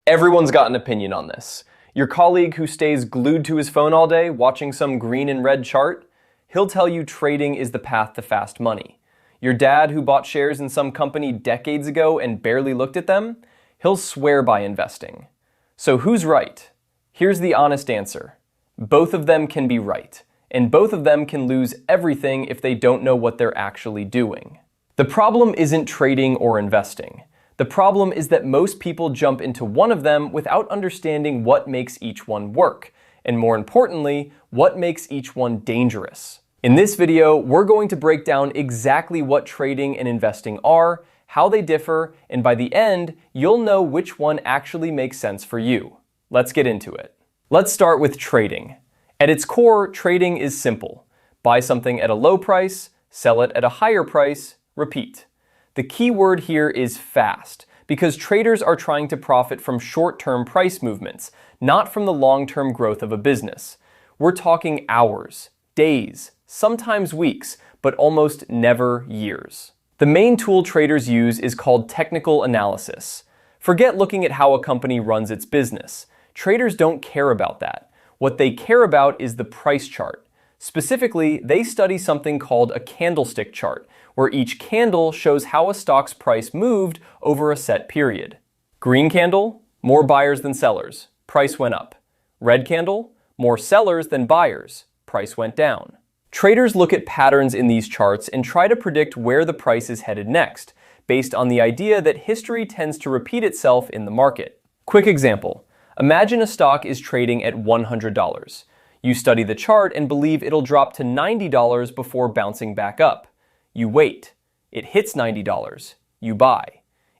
Everyone's got an opinion on this. Your colleague who stays glued to his phone all day watching some green and red chart, he'll tell you trading is the path to fast money. Your dad who bought shares in some company decades ago and barely looked at them, he'll swear by investing. So who's right? Here's the honest answer. Both of them can be right, and both of them can lose everything if they don't know what they're actually doing. The problem isn't trading or investing. The problem is that most people jump into one of them without understanding what makes each one work, and more importantly, what makes each one dangerous. In this video, we're going to break down exactly what trading and investing are, how they differ, and by the end, you'll know which one actually makes sense for you. Let's get into it. Let's start with trading. At its core, trading is simple. Buy something at a low price, sell it at a higher price, repeat. The key word here is fast, because traders are trying to profit from short-term price movements, not from the long-term growth of a business. We're talking hours, days, sometimes weeks, but almost never years. The main tool traders use is called technical analysis. Forget looking at how a company runs its business. Traders don't care about that. What they care about is the price chart. Specifically, they study something called a candlestick chart, where each candle shows how a stock's price moved over a set period. Green candle, more buyers than sellers, price went up. Red candle, more sellers than buyers, price went down. Traders look at patterns in these charts and try to predict where the price is headed next, based on the idea that history tends to repeat itself in the market. Quick example. Imagine a stock is trading at $100. You study the chart and believe it'll drop to $90 before bouncing back up. You wait. It hits $90. You buy.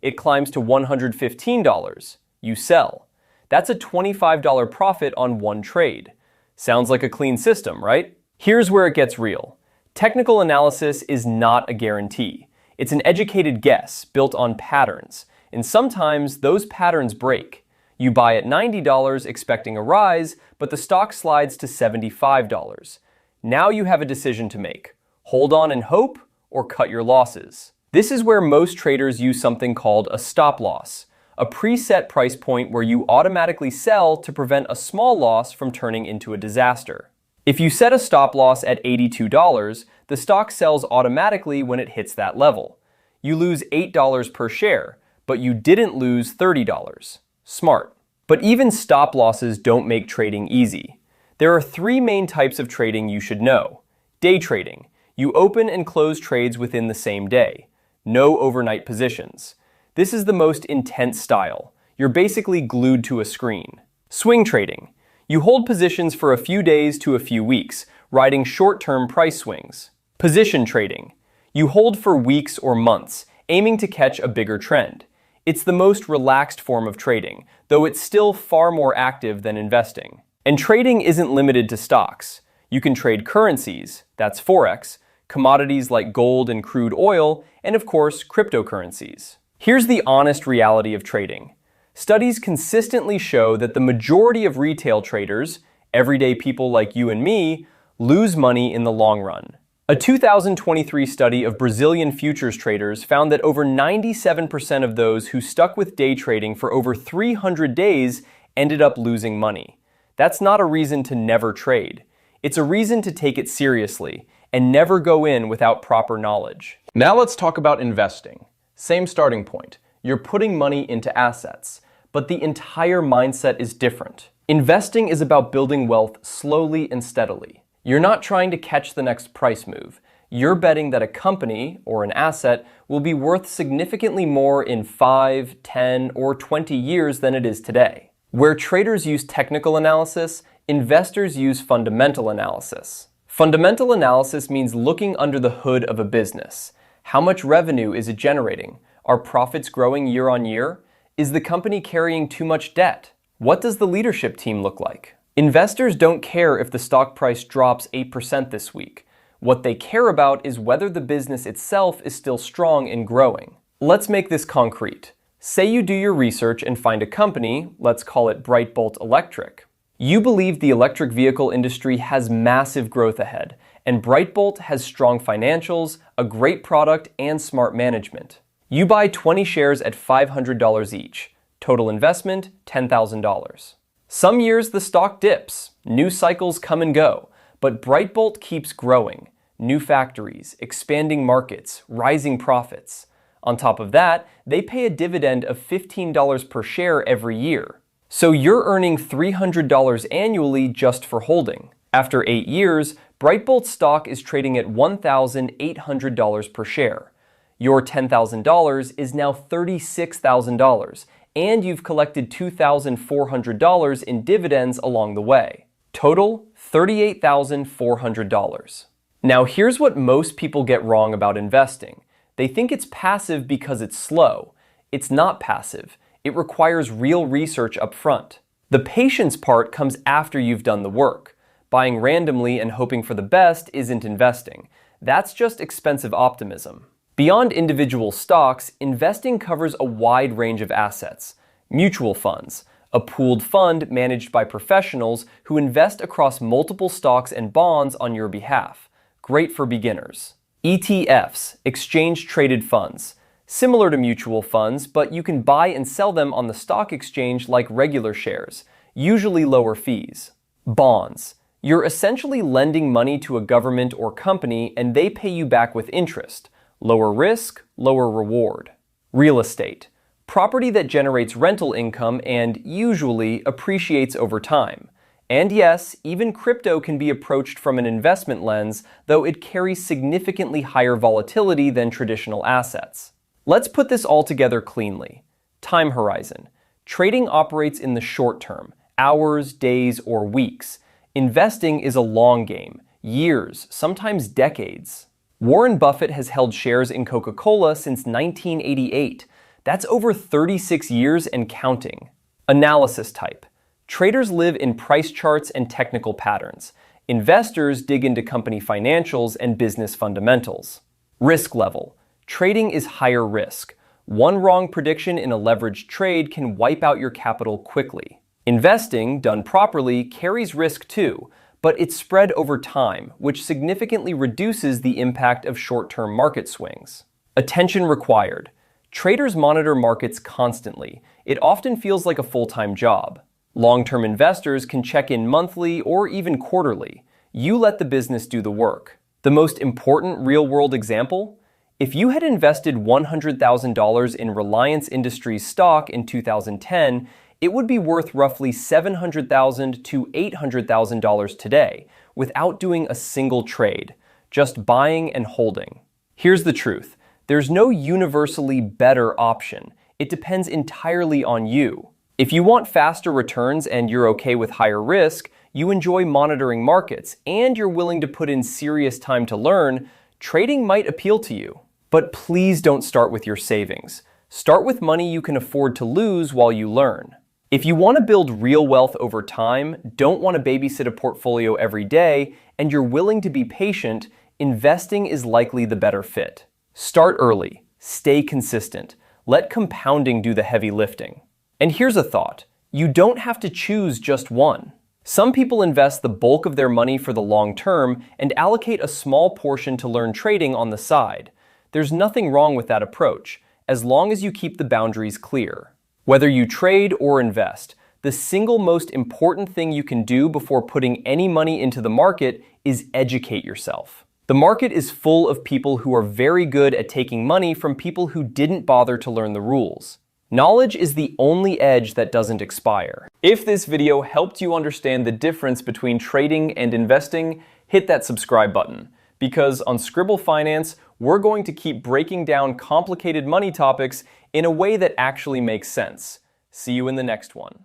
It climbs to $115. You sell. That's a $25 profit on one trade. Sounds like a clean system, right? Here's where it gets real. Technical analysis is not a guarantee. It's an educated guess built on patterns, and sometimes those patterns break. You buy at $90 expecting a rise, but the stock slides to $75. Now you have a decision to make. Hold on and hope, or cut your losses. This is where most traders use something called a stop loss, a preset price point where you automatically sell to prevent a small loss from turning into a disaster. If you set a stop loss at $82, the stock sells automatically when it hits that level. You lose $8 per share, but you didn't lose $30. Smart. But even stop losses don't make trading easy. There are three main types of trading you should know. Day trading. You open and close trades within the same day. No overnight positions. This is the most intense style. You're basically glued to a screen. Swing trading. You hold positions for a few days to a few weeks, riding short-term price swings. Position trading. You hold for weeks or months, aiming to catch a bigger trend. It's the most relaxed form of trading, though it's still far more active than investing. And trading isn't limited to stocks. You can trade currencies, that's Forex, commodities like gold and crude oil, and of course, cryptocurrencies. Here's the honest reality of trading. Studies consistently show that the majority of retail traders, everyday people like you and me, lose money in the long run. A 2023 study of Brazilian futures traders found that over 97% of those who stuck with day trading for over 300 days ended up losing money. That's not a reason to never trade. It's a reason to take it seriously and never go in without proper knowledge. Now let's talk about investing. Same starting point. You're putting money into assets, but the entire mindset is different. Investing is about building wealth slowly and steadily. You're not trying to catch the next price move. You're betting that a company or an asset will be worth significantly more in 5, 10, or 20 years than it is today. Where traders use technical analysis, investors use fundamental analysis. Fundamental analysis means looking under the hood of a business. How much revenue is it generating? Are profits growing year on year? Is the company carrying too much debt? What does the leadership team look like? Investors don't care if the stock price drops 8% this week. What they care about is whether the business itself is still strong and growing. Let's make this concrete. Say you do your research and find a company, let's call it Brightbolt Electric. You believe the electric vehicle industry has massive growth ahead, and Brightbolt has strong financials, a great product, and smart management. You buy 20 shares at $500 each. Total investment, $10,000. Some years the stock dips, new cycles come and go, but Brightbolt keeps growing. New factories, expanding markets, rising profits. On top of that, they pay a dividend of $15 per share every year. So you're earning $300 annually just for holding. After 8 years, Brightbolt stock is trading at $1,800 per share. Your $10,000 is now $36,000, and you've collected $2,400 in dividends along the way. Total, $38,400. Now here's what most people get wrong about investing. They think it's passive because it's slow. It's not passive. It requires real research up front. The patience part comes after you've done the work. Buying randomly and hoping for the best isn't investing. That's just expensive optimism. Beyond individual stocks, investing covers a wide range of assets. Mutual funds, a pooled fund managed by professionals who invest across multiple stocks and bonds on your behalf. Great for beginners. ETFs, exchange-traded funds. Similar to mutual funds, but you can buy and sell them on the stock exchange like regular shares, usually lower fees. Bonds. You're essentially lending money to a government or company and they pay you back with interest. Lower risk, lower reward. Real estate. Property that generates rental income and, usually, appreciates over time. And yes, even crypto can be approached from an investment lens, though it carries significantly higher volatility than traditional assets. Let's put this all together cleanly. Time horizon. Trading operates in the short term, hours, days, or weeks. Investing is a long game, years, sometimes decades. Warren Buffett has held shares in Coca-Cola since 1988. That's over 36 years and counting. Analysis type. Traders live in price charts and technical patterns. Investors dig into company financials and business fundamentals. Risk level. Trading is higher risk. One wrong prediction in a leveraged trade can wipe out your capital quickly. Investing, done properly, carries risk too, but it's spread over time, which significantly reduces the impact of short-term market swings. Attention required. Traders monitor markets constantly. It often feels like a full-time job. Long-term investors can check in monthly or even quarterly. You let the business do the work. The most important real-world example? If you had invested $100,000 in Reliance Industries stock in 2010, it would be worth roughly $700,000 to $800,000 today, without doing a single trade, just buying and holding. Here's the truth. There's no universally better option. It depends entirely on you. If you want faster returns and you're okay with higher risk, you enjoy monitoring markets, and you're willing to put in serious time to learn, trading might appeal to you. But please don't start with your savings. Start with money you can afford to lose while you learn. If you want to build real wealth over time, don't want to babysit a portfolio every day, and you're willing to be patient, investing is likely the better fit. Start early. Stay consistent. Let compounding do the heavy lifting. And here's a thought. You don't have to choose just one. Some people invest the bulk of their money for the long term and allocate a small portion to learn trading on the side. There's nothing wrong with that approach, as long as you keep the boundaries clear. Whether you trade or invest, the single most important thing you can do before putting any money into the market is educate yourself. The market is full of people who are very good at taking money from people who didn't bother to learn the rules. Knowledge is the only edge that doesn't expire. If this video helped you understand the difference between trading and investing, hit that subscribe button. Because on ScribbleFinance, we're going to keep breaking down complicated money topics in a way that actually makes sense. See you in the next one.